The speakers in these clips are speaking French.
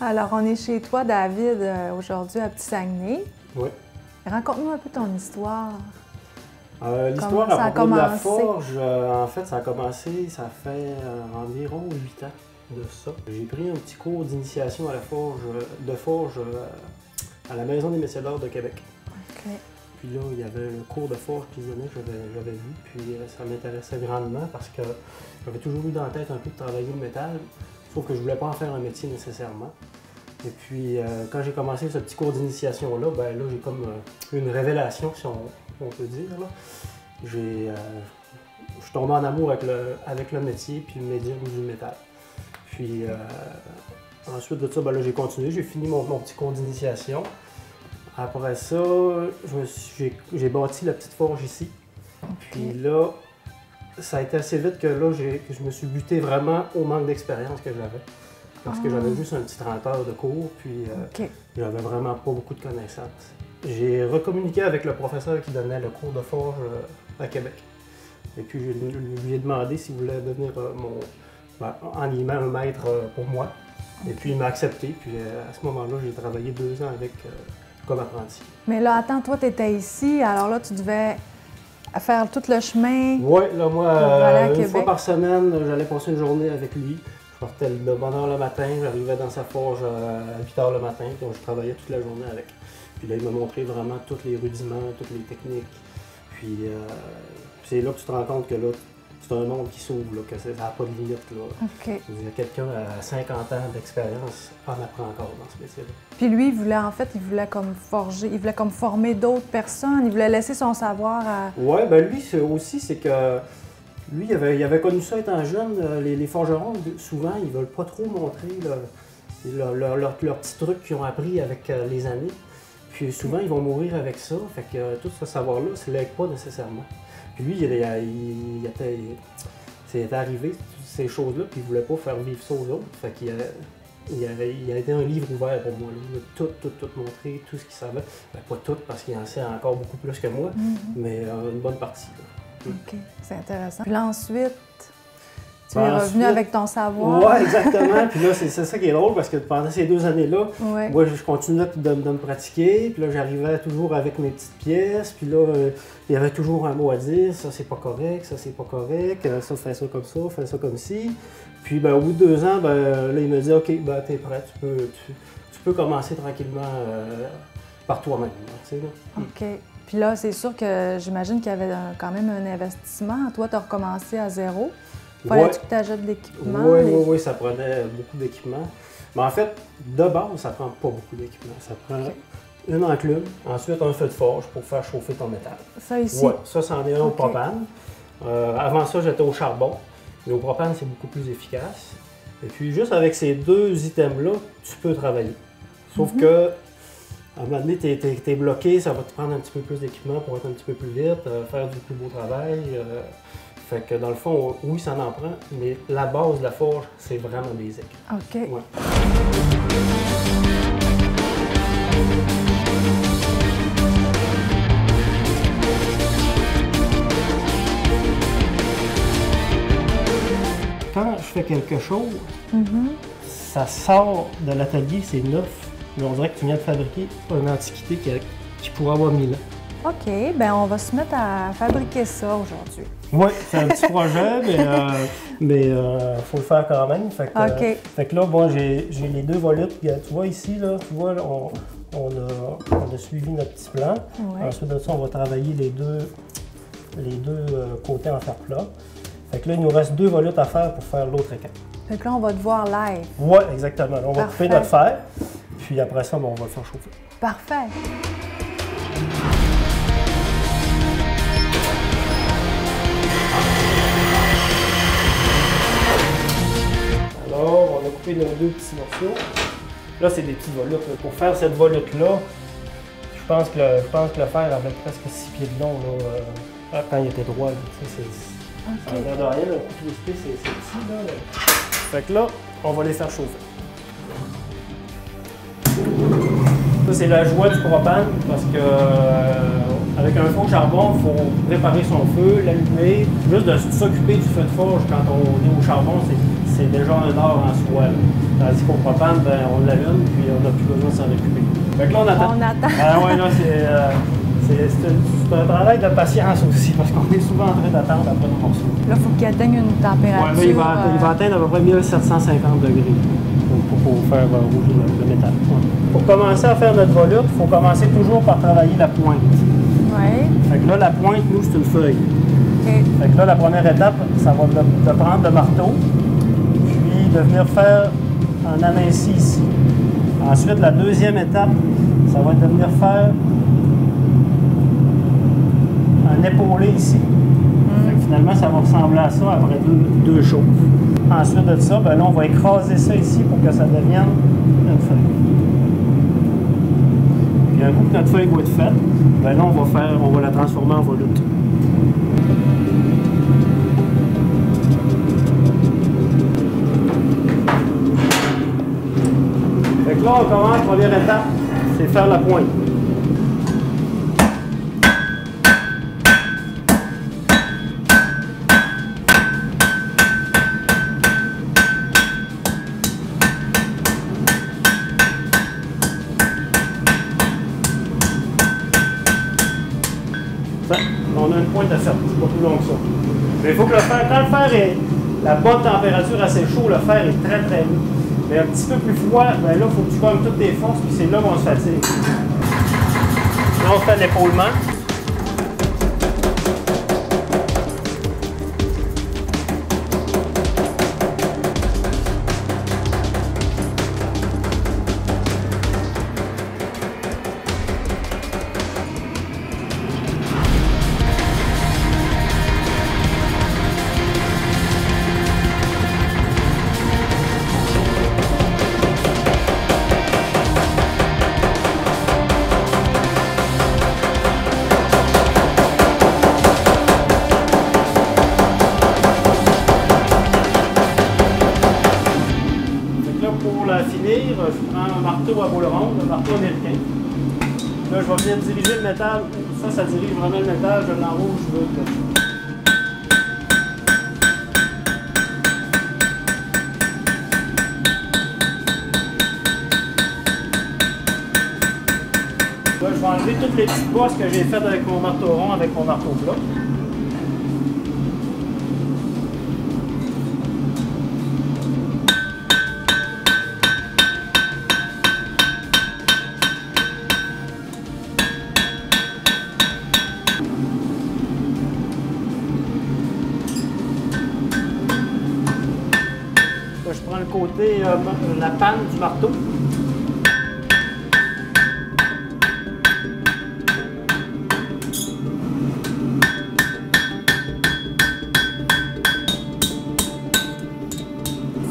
Alors, on est chez toi, David, aujourd'hui à Petit-Saguenay. Oui. Raconte-nous un peu ton histoire. L'histoire ça a à propos de la commencé? forge, en fait, ça a commencé, ça fait environ 8 ans de ça. J'ai pris un petit cours d'initiation à la forge, à la Maison des Messieurs d'Art de Québec. OK. Puis là, il y avait un cours de forge qu'ils donnaient, j'avais vu, puis ça m'intéressait grandement parce que j'avais toujours eu dans la tête un peu de travailler le métal, sauf que je voulais pas en faire un métier nécessairement. Et puis, quand j'ai commencé ce petit cours d'initiation-là, ben là, j'ai comme une révélation, si on peut dire. Je suis tombé en amour avec le métier, puis le médium du métal. Puis, ensuite de ça, ben là, j'ai continué, j'ai fini mon petit cours d'initiation. Après ça, j'ai bâti la petite forge ici. Okay. Puis là, ça a été assez vite que là, que je me suis buté vraiment au manque d'expérience que j'avais. Parce que j'avais juste un petit 30 heures de cours, puis j'avais vraiment pas beaucoup de connaissances. J'ai recommuniqué avec le professeur qui donnait le cours de forge à Québec. Et puis je lui ai demandé s'il voulait devenir en guillemets, un maître pour moi. Okay. Et puis il m'a accepté, puis à ce moment-là, j'ai travaillé 2 ans avec comme apprenti. Mais là, attends, toi, tu étais ici, alors là, tu devais faire tout le chemin. Oui, là, moi, une fois par semaine, j'allais passer une journée avec lui. Je partais de bonne heure le matin, j'arrivais dans sa forge à 8 h le matin, donc je travaillais toute la journée avec. Puis là, il m'a montré vraiment tous les rudiments, toutes les techniques. Puis c'est là que tu te rends compte que là, c'est un monde qui s'ouvre, que ça n'a pas de limite. Okay. Quelqu'un à 50 ans d'expérience en apprend encore dans ce métier-là. Puis lui, il voulait comme forger, il voulait comme former d'autres personnes, il voulait laisser son savoir à... Oui, ben lui aussi, c'est que lui, il avait connu ça étant jeune. Les forgerons, souvent, ils veulent pas trop montrer leurs petits trucs qu'ils ont appris avec les années. Puis souvent, ils vont mourir avec ça. Fait que tout ce savoir-là, ça ne lègue pas nécessairement. Puis lui, il était arrivé, ces choses-là, puis il voulait pas faire vivre ça aux autres. Fait qu'il a été un livre ouvert pour moi. Il a tout montré, tout ce qu'il savait. Ben, pas tout, parce qu'il en sait encore beaucoup plus que moi, mais une bonne partie. OK, c'est intéressant. Puis là, ensuite, tu es revenu avec ton savoir. Oui, exactement. Puis là, c'est ça qui est drôle, parce que pendant ces 2 années-là, moi, je continuais de me pratiquer. Puis là, j'arrivais toujours avec mes petites pièces. Puis là, il y avait toujours un mot à dire. Ça, c'est pas correct. Ça, c'est pas correct. Ça, fais ça comme ça. Fais ça comme ci. Puis, ben, au bout de 2 ans, ben, là, il me dit, OK, ben, t'es prêt. Tu peux commencer tranquillement par toi-même. OK. Puis là, c'est sûr que j'imagine qu'il y avait quand même un investissement. Toi, tu as recommencé à zéro. Fallait-tu que tu achètes de l'équipement? Oui, ça prenait beaucoup d'équipement. Mais en fait, de base, ça prend pas beaucoup d'équipement. Ça prend une enclume, ensuite un feu de forge pour faire chauffer ton métal. Ça ici? Oui, ça, c'en est un au propane. Avant ça, j'étais au charbon. Mais au propane, c'est beaucoup plus efficace. Et puis, juste avec ces 2 items-là, tu peux travailler. Sauf que, à un moment donné, tu es bloqué, ça va te prendre un petit peu plus d'équipement pour être un petit peu plus vite, faire du plus beau travail. Fait que dans le fond, oui, ça en prend, mais la base de la forge, c'est vraiment basic. OK. Ouais. Quand je fais quelque chose, ça sort de l'atelier, c'est neuf. Mais on dirait que tu viens de fabriquer une antiquité qui pourrait avoir 1000 ans. OK, bien on va se mettre à fabriquer ça aujourd'hui. Oui, c'est un petit projet, mais faut le faire quand même. Fait que là, bon, j'ai les 2 volutes. Tu vois ici, là, tu vois, on a suivi notre petit plan. Ouais. Ensuite de ça, on va travailler les deux côtés en fer plat. Fait que là, il nous reste 2 volutes à faire pour faire l'autre écart. Fait que là, on va te voir live. Oui, exactement. Là, on va couper notre fer, puis après ça, bon, on va le faire chauffer. Parfait. Alors, on a coupé nos 2 petits morceaux. Là, c'est des petits volutes. Pour faire cette volute-là, je pense que le fer avait presque 6 pieds de long là, quand il était droit. En l'air de rien, le coup de l'esprit, c'est petit. Là. Fait que là, on va les faire chauffer. Ça, c'est la joie du propane parce que Avec un four charbon, il faut préparer son feu, l'allumer. Juste de s'occuper du feu de forge quand on est au charbon, c'est déjà un art en soi. Là. Tandis qu'au propane, ben, on l'allume puis on n'a plus besoin de s'en occuper. Fait que là, on attend. On attend. Ah ouais, là, c'est un travail de patience aussi, parce qu'on est souvent en train d'attendre après le morceau. Là, il faut qu'il atteigne une température. Ouais, là, il va atteindre à peu près 1750 degrés pour faire rouger le métal. Ouais. Pour commencer à faire notre volute, il faut commencer toujours par travailler la pointe. Oui. Fait que là, la pointe, nous, c'est une feuille. OK. Fait que là, la première étape, ça va de prendre le marteau, puis de venir faire un aminci ici. Ensuite, la deuxième étape, ça va être de venir faire un épaulé ici. Fait que finalement, ça va ressembler à ça après deux choses. Ensuite de ça, ben là, on va écraser ça ici pour que ça devienne une feuille. Puis un coup que notre feuille va être faite, ben là, on va la transformer en volute. Fait que là, on commence, première étape, c'est faire la pointe. On a une pointe à faire, c'est pas plus long que ça. Mais il faut que le fer, quand le fer est la bonne température assez chaud, le fer est très très mou. Mais un petit peu plus froid, ben là, il faut que tu gagnes toutes tes forces, puis c'est là qu'on se fatigue. Là, on fait l'épaulement. Pour la finir, je prends un marteau à boule ronde, un marteau américain. Là, je vais venir diriger le métal. Ça dirige vraiment le métal. Je l'enroule où je veux. Là, je vais enlever toutes les petites bosses que j'ai faites avec mon marteau rond, avec mon marteau plat. Je prends le côté, la panne du marteau.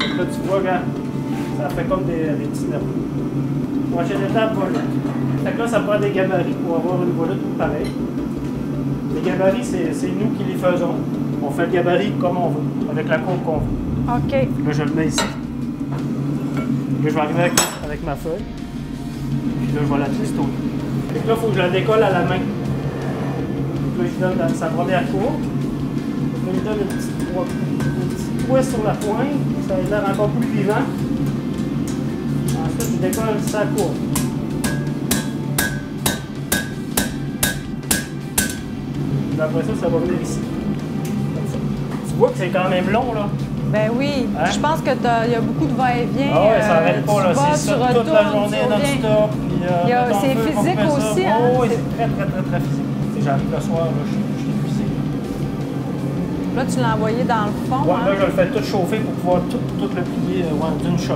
Là, tu vois, regarde, ça fait comme des petits nerfs. Prochaine étape, volute. Fait que là, ça prend des gabarits pour avoir une volute pareille. Les gabarits, c'est nous qui les faisons. On fait le gabarit comme on veut, avec la courbe qu'on veut. OK. Là, je le mets ici. Là, je vais arriver avec ma feuille. Puis là, je vais la twister au bout. Fait que là, il faut que je la décolle à la main. Là, je donne sa première courbe. Là, je donne une petite twist sur la pointe. Ça a l'air encore plus vivant. Ensuite, je décolle sa courbe. Puis après ça, ça va venir ici. Comme ça. Tu vois que c'est quand même long, là. Ben oui, Hein? je pense qu'il y a beaucoup de va-et-vient. Ah ouais, ça n'arrête pas, là. C'est ça toute la journée non-stop. C'est physique aussi, hein? Oh, oui, c'est très physique. J'arrive le soir, là, je suis épuisé. Là, tu l'as envoyé dans le fond. Ouais, hein? là, je le fais tout chauffer pour pouvoir tout le plier d'une shot.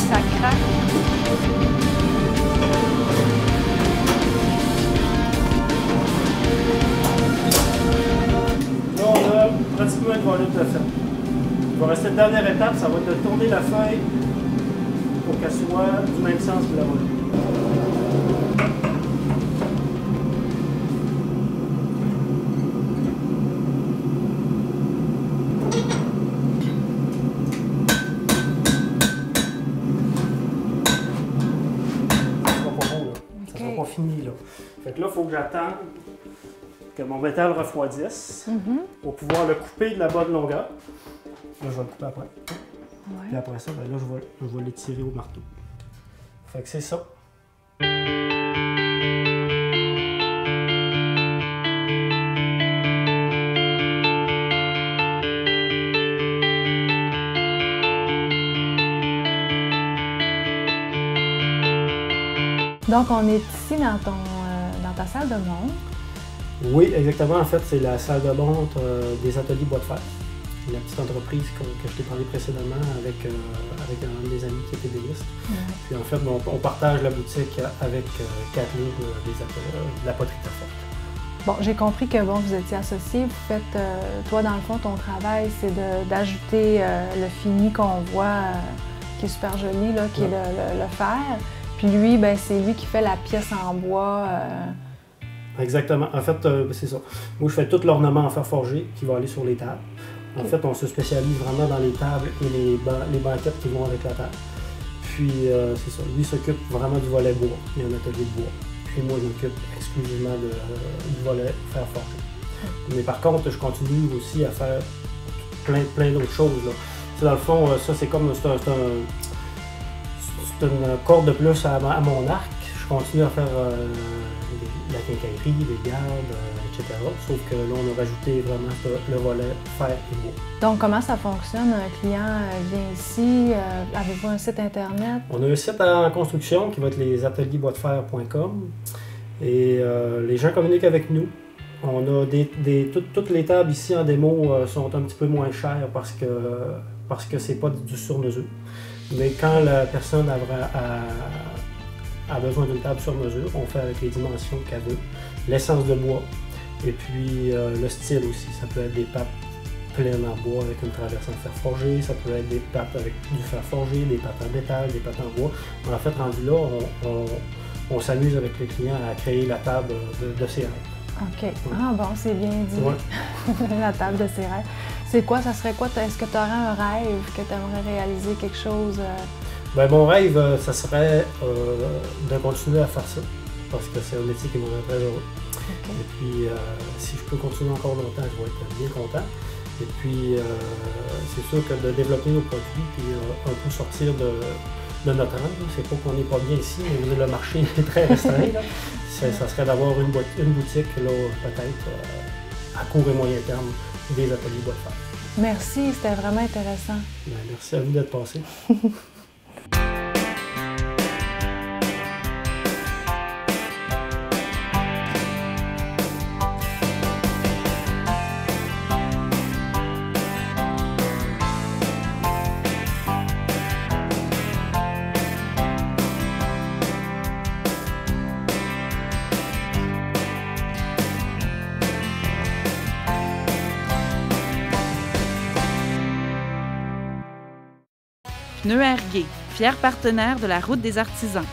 Ça craque. Là, on a pratiquement une volute de fait. Il va rester la dernière étape, ça va être de tourner la feuille pour qu'elle soit du même sens que la volute. Fait que là, il faut que j'attende que mon métal refroidisse pour pouvoir le couper de la bonne longueur. Là, je vais le couper après. Ouais. Puis après ça, ben là, je vais l'étirer au marteau. Fait que c'est ça. Donc, on est ici dans ta salle de montre. Oui, exactement. En fait, c'est la salle de montre des ateliers bois de fer. La petite entreprise que je t'ai parlé précédemment avec un de mes amis qui est ébéniste. Puis en fait, on partage la boutique avec Kathleen de la poterie Terre Forte. Bon, j'ai compris que vous étiez associés. Vous faites, toi, dans le fond, ton travail, c'est d'ajouter le fini qu'on voit, qui est super joli, là, qui est le fer. Puis lui, ben, c'est lui qui fait la pièce en bois. Exactement. En fait, c'est ça. Moi, je fais tout l'ornement en fer forgé qui va aller sur les tables. En fait, on se spécialise vraiment dans les tables et les banquettes qui vont avec la table. Puis, c'est ça. Lui s'occupe vraiment du volet bois. Il y a un atelier de bois. Puis moi, je m'occupe exclusivement du volet fer forgé. Mais par contre, je continue aussi à faire plein d'autres choses, là. Dans le fond, ça, c'est comme... C'est une corde de plus à mon arc. Je continue à faire la quincaillerie, les gardes, etc. Sauf que là, on a rajouté vraiment le volet fer et bois. Donc, comment ça fonctionne? Un client vient ici, avez-vous un site Internet? On a un site en construction qui va être lesateliers-boisdefer.com et les gens communiquent avec nous. On a toutes les tables ici en démo sont un petit peu moins chères parce que c'est pas du sur-mesure. Mais quand la personne a besoin d'une table sur mesure, on fait avec les dimensions qu'elle veut, l'essence de bois et puis le style aussi. Ça peut être des pattes pleines en bois avec une traverse en fer forgé, ça peut être des pattes avec du fer forgé, des pattes en métal, des pattes en bois. En fait, rendu là, on s'amuse avec les clients à créer la table de ses rêves. OK. Ah bon, c'est bien dit. Ouais. La table de ses rêves. C'est quoi? Ça serait quoi? Est-ce que tu aurais un rêve que tu aimerais réaliser quelque chose? Ben, mon rêve, ça serait de continuer à faire ça. Parce que c'est un métier qui me rend très heureux. Okay. Et puis, si je peux continuer encore longtemps, je vais être bien content. Et puis, c'est sûr que de développer nos produits, puis un peu sortir de notre rang. C'est pas qu'on n'est pas bien ici, mais le marché est très restreint. Ça serait d'avoir une boutique, là, peut-être, à court et moyen terme, des ateliers bois de fer. Merci, c'était vraiment intéressant. Bien, merci à vous d'être passé. Pneus Airgay, fier partenaire de la Route des artisans.